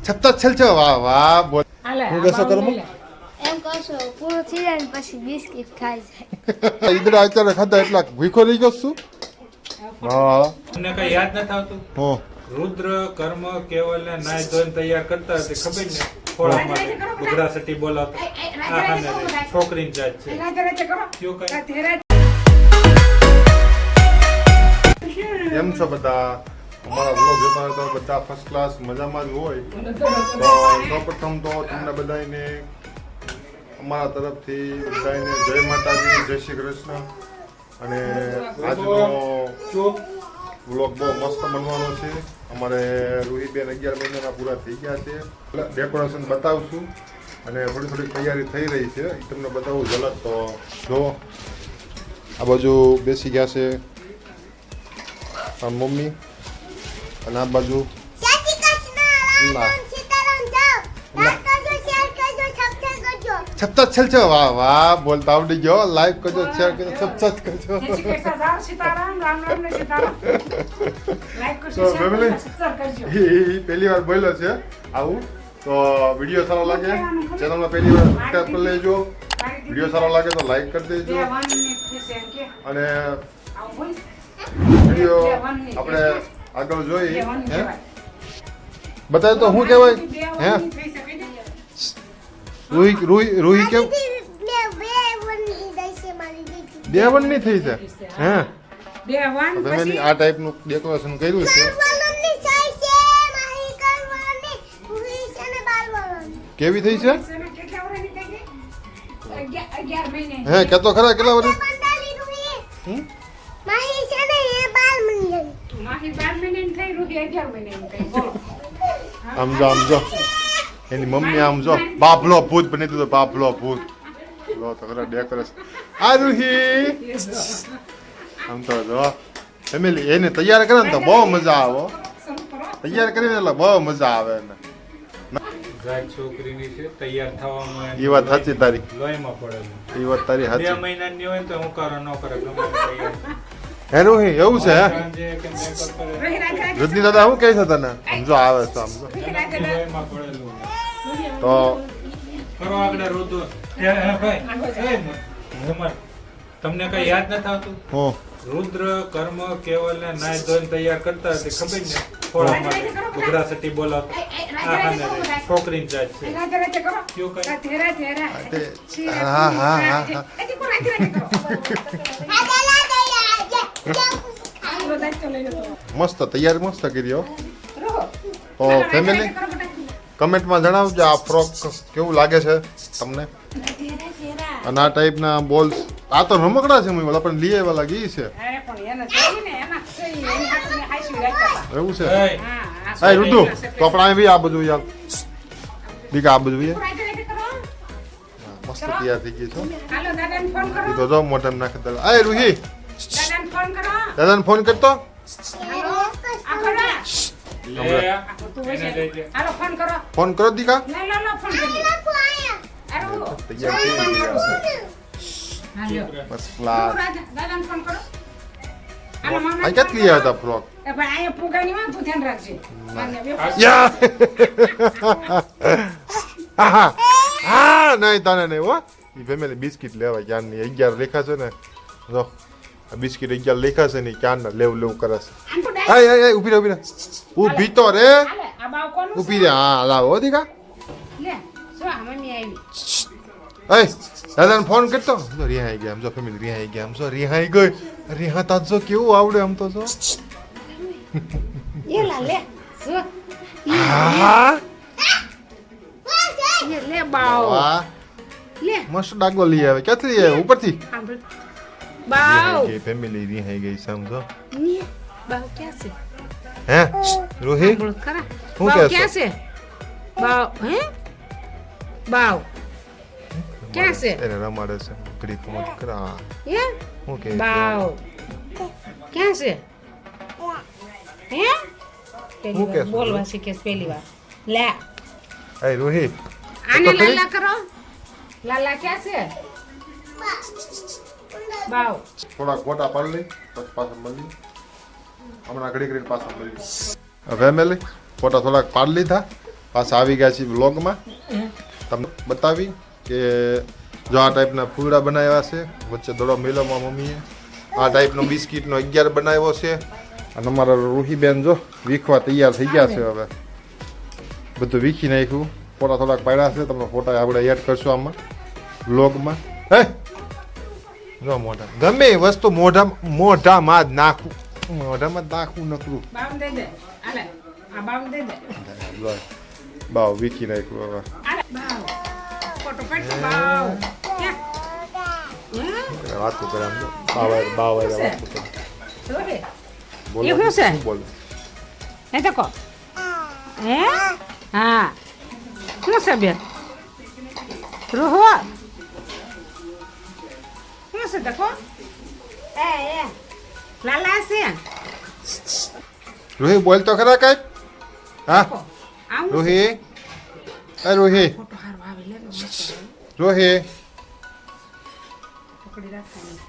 છપ્તા છેલ છે વાહ વાહ બોલ હું કહેશો કરું એમ કહો પૂરું થઈ જાય ને પછી બિસ્કિટ ખાઈ જાય ઈદડા અત્યારે ખાધા એટલા ભૂખો રહી ગયો છું હા તમને કઈ યાદ નથી આવતું હો રુદ્ર કર્મ કેવલ ને નાય ધોઈને તૈયાર કરતા હતી ખબર ને ખોળામાં બગડા સટી બોલાવતા આ હાને છોકરીની જાત છે કયો કઈ કેમ છો બધા અમારા બ્લોગ જોતા હોય તો બધા ફર્સ્ટ ક્લાસ મજામાં જ હોય તો સૌપ્રથમ તો તમને બધાને અમારા તરફથી બધાને જય માતાજી જય શ્રી કૃષ્ણ અને આજનો વ્લોગ બહુ મસ્ત બનવાનો છે અમારે રૂહીબેન 11 મહિનાના પૂરા થઈ ગયા છે ડેકોરેશન બતાવશું અને થોડી તૈયારી થઈ રહી છે એ તમને બતાવું ઝલક તો જો આ બાજુ બેસી ગયા છે મમ્મી અને આ બાજુ છપ્તા છેલ છે વાહ વાહ બોલતા આવડી ગયો લાઈક કરજો શેર કરજો સબસ્ક્રાઇબ કરજો પહેલી વાર બોલ્યો છે આવું તો વિડીયો સારો લાગે ચેનલમાં પહેલી વાર સબસ્ક્રાઇબ કરી લેજો વિડીયો સારો લાગે તો લાઈક કરી દેજો અને વિડીયો આપણે આગળ જોઈ હે બતાવે તો શું કહેવાય હે રૂહી કેમ 2-1 ની થઈ છે હે ફેમિલી આ ટાઈપનું ડેકોરેશન કર્યું છે કેવી થઈ છે હે કે તો ખરા કેટલા વર્ષ સમજો એની મમ્મી આમ જો બાપલો ભૂત બની દીધો બાપલો ભૂત લો તો ખરા ડેકોરેશન આ રૂહી આમ તો જો ફેમિલી એને તૈયાર કરે ને તો બહુ મજા આવે તૈયાર કરીને એટલે બહુ મજા આવે એને છોકરીની છે તૈયાર થવામાં એ વાત સાચી તારી લોહીમાં પડેલું એ વાત તારી 2 સાચી મહિનાની હોય ને તો હું કરો ન કરે ગમે તૈયાર હે રૂહી એવું છે હે સાંજે કે મેકઅપ કરે રજની દાદા શું કહે છે તને સમજો આવે છે સમજો લોહીમાં પડેલું તો કરો આગળ રોતો ભાઈ તમને કઈ યાદ નથી આવતું હું રુદ્ર કર્મ કેવલ ને નાય ધોઈને તૈયાર કરતા હતી ખબર ને ખોળામાં બગડા સટી બોલાવતા આ હાને છોકરીની જાત છે કયો કઈ હા હા હા મસ્ત તૈયાર મસ્ત કર્યો તો ફેમિલી કમેન્ટમાં જણાવજો આ ફ્રોક કેવું લાગે છે તમને અને આ ટાઈપના બોલ્સ આ તો રમકડા છે મને આપણે લઈ આવ્યા લાગી છે એવું છે હા રુદુ તો આપણે આવી આ બધું યાર બીકા આ બધું મસ્ત તૈયાર થઈ ગઈ છો એ તો જો મોઢા નાખી દે આ રૂહી દાદાને ફોન કરતો ફોન કરો દીકા તૈયાર થઈ ગયા બસ ક્લાસ આ કેટલી આવ્યા હતા ફ્રોક હા નહીં તને નહીં હો એ ફેમિલી બિસ્કિટ લેવા ક્યારની 11 લેખા છે ને જો બિસ્કિટ 11 લેખા છે ને ક્યારના લેવું કરે છે હા ઉભી રે ઊભી તો રે ઉભી રે હા લાવો દીકા દાદાને ફોન કરતો રિહાઈ ગયા આમ જો ફેમિલી રિહાઈ ગયા આમ જો રિહાઈ ગઈ રિહાતા જો કેવું આવડે આમ તો જો મસ્ત ડાગો લઈ આવે ક્યાંથી લઈ આવે ઉપરથી ફેમિલી રિહાઈ ગઈ સમજો હે રોહી શું કહે છે બાવ ક્યાં છે એને રમાડે છે ઘડી પહોંચ કરા શું કે બાવ ક્યાં છે હે હું કે બોલવા શીખે પહેલી વાર લે એ રોહી આને લાલા કરો લાલા ક્યાં છે બાવ થોડા ગોટા પાડી લઈ પછી પાછા મળી હમણાં ઘડી ઘડી પાછા મળીએ ફેમિલી ફોટા થોડાક પાડી લીધા પાછા આવી ગયા છીએ વ્લોગમાં તમને બતાવી કે જો આ ટાઈપના ફૂલડા બનાવ્યા છે વચ્ચે દડો મેલોમાં મમ્મીએ આ ટાઈપનો બિસ્કિટનો 11 બનાવ્યો છે અને અમારા રૂહીબેન જો વીખવા તૈયાર થઈ ગયા છે હવે બધું વીખી નાખ્યું ફોટા થોડાક પાડ્યા છે તમને ફોટા આપણે એડ કરશું આમાં વ્લોગમાં હે જો મોઢા ગમે એ વસ્તુ મોઢામાં જ નાખવું મોઢામાં જ નાખવું નકરું બામ દે દે આલે આ બામ દે દે બાવ વીખી નાખ્યું હવે આલે બાવ ફોટો પાડ બાવ વાતો કરે આમ જો બાવ વાતો કરે રોહે બોલો એ શું છે? શું બોલો એ તો કો હે હા શું છે બેન રોહો શું છે તકો એ લાલા છે રોહી બોલ તો ખરા કઈ હા આવું રોહી એ રોહી ફોટો હારો આવે લે રોહી પકડી રાખવાની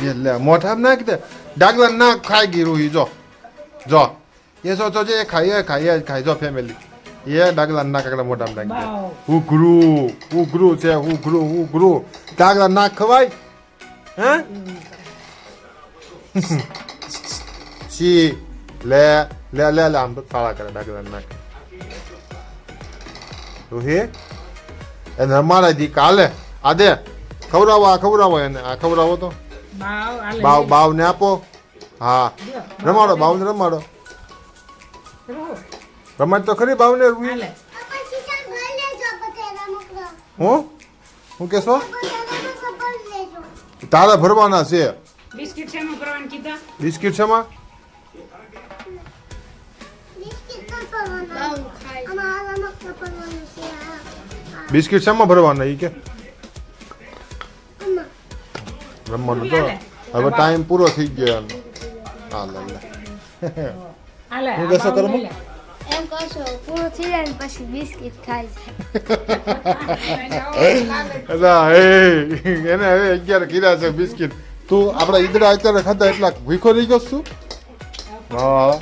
લે લે મોઢામાં નાખ દે ડાગલા ના ખાઈ ગઈ રોહી જો જો એ સોચો છે ખાઈ જો ફેમિલી એ ડાગલા ના કાકડા મોઢામાં નાખી દે ઉઘરું છે ઉઘરું ડાગલા ના ખવાય હે સી લે આમ તો થાળા કરે ડાગલા નાખ રોહી એને અમારા દી કાલે આ દે ખવડાવો એને આ ખવડાવો તો બાવ આલે બાવ ને આપો હા રમાડો બાવ ને રમાડો રોહો રમાડ તો ખરી બાવ ને રૂહી આલે હું કેશો તારા ભરવાના છે બિસ્કિટ છે નું કરવાનું કીધા બિસ્કિટ છે માં બિસ્કિટ શામાં ભરવાના ઈ કે રમવાનું તો હવે ટાઈમ પૂરો થઈ ગયો એમ હા લે આલે હું કહેશો કરો એમ કહો છો પૂરું થઈ જાય ને પછી બિસ્કિટ ખાય છે અલા એ એને હવે 11 કીધા છે બિસ્કિટ તું આપડા ઈદડા અત્યારે ખાધા એટલા ભૂખો રહી ગયો છું હા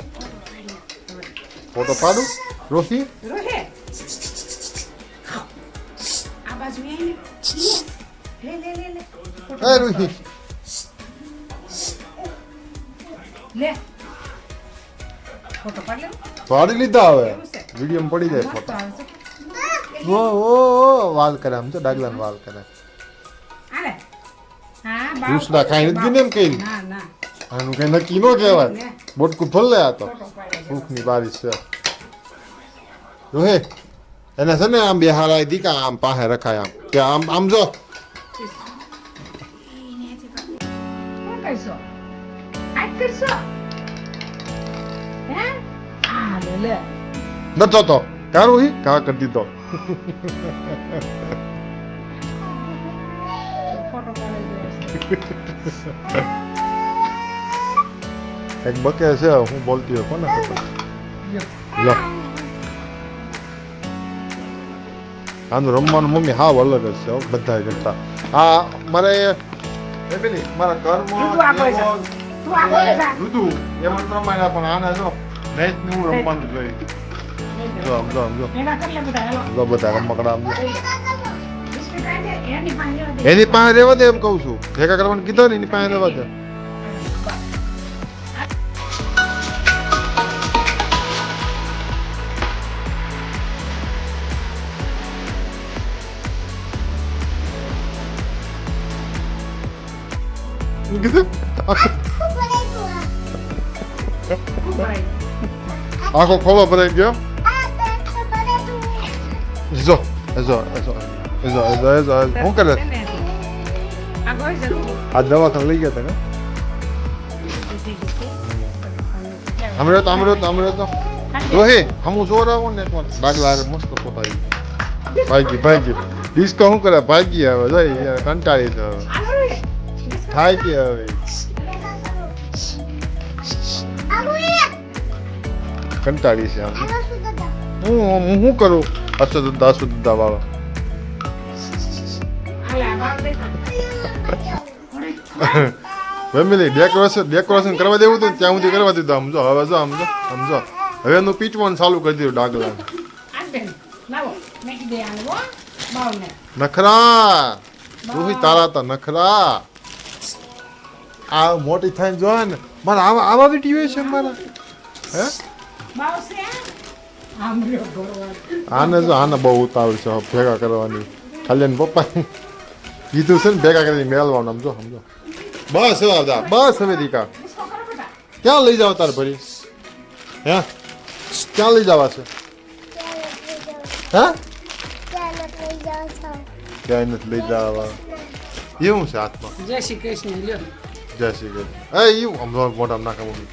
ફોટો પાડું રોશી રોહે આ બાજુ આઈ લે એ રોશી લે ફોટો પાડ લે પાડી લીધા હવે વિડીયો પડી જાય ફોટો ઓ વાલ કરે આમ તો ડાગલા વાલ કરે આલે હા બાવ રૂસડા ખાઈ નથી ને એમ કઈ ના ના આનું કઈ નક્કી ન કહેવાય બોટકું ફોલ લે આ તો ભૂખની બારીશ છે રોહે એને છે ને આમ બેહારાય દીકા આમ પાસે રખાય આમ કે આમ જો શું કઈસો આજ કરશો હે આ લે નતો તો કા રોહી કા કરી દીધો ફોટો પાડી એક બકે છે હું બોલતી હોય કોને ખબર લો આનું રમવાનું મમ્મી હાવ અલગ જ છે હો, બધા કરતા આ મારે ફેમિલી મારા ઘરમાં ઋતુ આગળ જા. તું આગળ જા. ઋતુ એમાં પ્રમાણે પણ આને જો મેચ નું રમવાનું જોઈએ જો આમ જો એના કરી લે બધા હેલો જો બધા રમકડા આમ જો બિસ્કિટ આ દે એની પાસે દે એની પાસે રહેવા દે એમ કહું છું ભેગા કરવાનું કીધો ને એની પાસે રહેવા દે કીધું આખો ખોલો ભરાઈ ગયો જો શું કરે આગળ જરૂર આ દવાખાને લઈ ગયા હતા અમૃત રોહી હમું જોરાવો ને એકવાર ડાગલા મસ્ત પોતાઈ ભાગી ડિસ્કો શું કરે ભાગી હવે જઈ કંટાળી છે હવે થાય કે હવે કંટાળી છે હું શું કરું અશુદ્ધતા વાળો ફેમિલી ડેકોરેશન કરવા દેવું હતું ને ત્યાં સુધી કરવા દીધું. સમજો હવે સમજો હવે એનું પીચવાનું ચાલુ કરી દીધું ડાગલા. આ બેન લાવો મેકી દે આને હો બાવને નખરા રૂહી તારા તો નખરા. આ મોટી થાય જો ને મારા આવા બી ટીવી છે મારા. હે બાવ છે આમ રહ્યો ભરવા આને બહુ ઉતાવળ છે ભેગા કરવાની. ખાલી એને પપ્પા કીધું છે ને ભેગા કરીને મેળવાનું. સમજો બસ હવે આવતા બસ હવે દીકા ડિસ્કો કરો બેટા ક્યાં લઈ જાવ તાર ભરી? હે ક્યાં લઈ જવા છે? હે ક્યાંય નથી લઈ જવા. એવું છે હાથમાં. જય શ્રી કૃષ્ણ લ્યો જય શ્રી કૃષ્ણ. એ એવું આમ મોટા નાખા મમ્મી.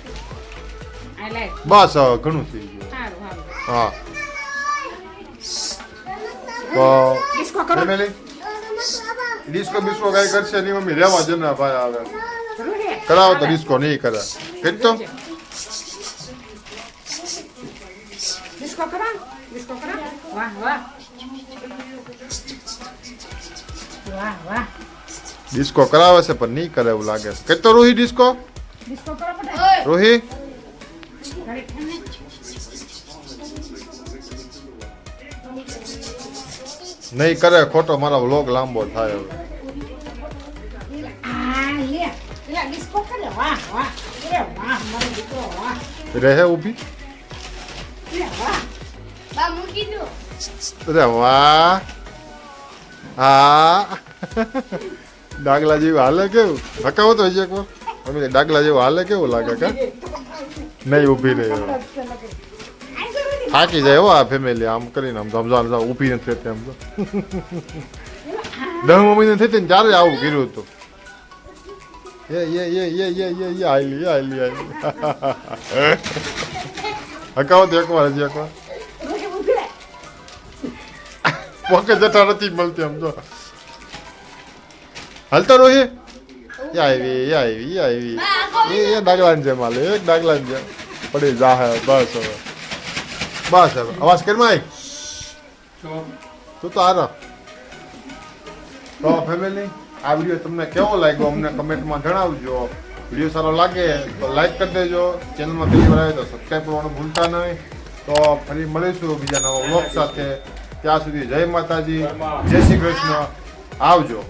આ લે બસ હવે ઘણું થઈ ગયું. સારું હા તો ડિસ્કો કરો ફેમિલી ડિસ્કો બિસ્કો કઈ કરશે નહીં મમ્મી. રેવા જ ને ભાઈ આવે રૂહે કરાવો તો ડિસ્કો નહીં કરે. કરી તો ડિસ્કો કરો વાહ વાહ વાહ વાહ ડિસ્કો કરાવે છે પણ નહીં કરે એવું લાગે છે. કરી તો રોહી ડિસ્કો. ડિસ્કો કરો બેટા રોહી ઘરે ખાને નહીં કરે ખોટો મારો વ્લોગ લાંબો થાય હવે. આ લે લે ડિસ્કો કરે વાહ વાહ લે વાહ મારો દીકરો વાહ રહે ઊભી. લે વાહ બા મૂકી દો. અરે વાહ હા ડાગલા જેવું હાલે કેવું હકાવો તો હજી એકવાર મમ્મી ડાગલા જેવું હાલે કેવું લાગે કા નહીં ઊભી રહે થાકી જાય હો આ ફેમિલી આમ કરીને આમ સમજાવ ઊભી નથી થતી આમ તો 10 મહિને થતી ને ત્યારે આવું કર્યું હતું એ આયલી હકાવો તો એકવાર હજી એકવાર રૂહે ઉભી રહે પોકે જટા નથી મળતી આમ તો હાલતા રોહી એ આવી એ ડાગલાન છે માલે એક ડાગલાન છે પડી જાહે બસ હવે અવાજ કર માય તું તો આરા. તો ફેમિલી આ વિડીયો તમને કેવો લાગ્યો અમને કમેન્ટમાં જણાવજો. વિડીયો સારો લાગે તો લાઈક કરી દેજો. ચેનલમાં પહેલી વાર આવે તો સબસ્ક્રાઈબ કરવાનું ભૂલતા નહીં. તો ફરી મળીશું બીજા નવા વ્લોગ સાથે. ત્યાં સુધી જય માતાજી જય શ્રી કૃષ્ણ આવજો.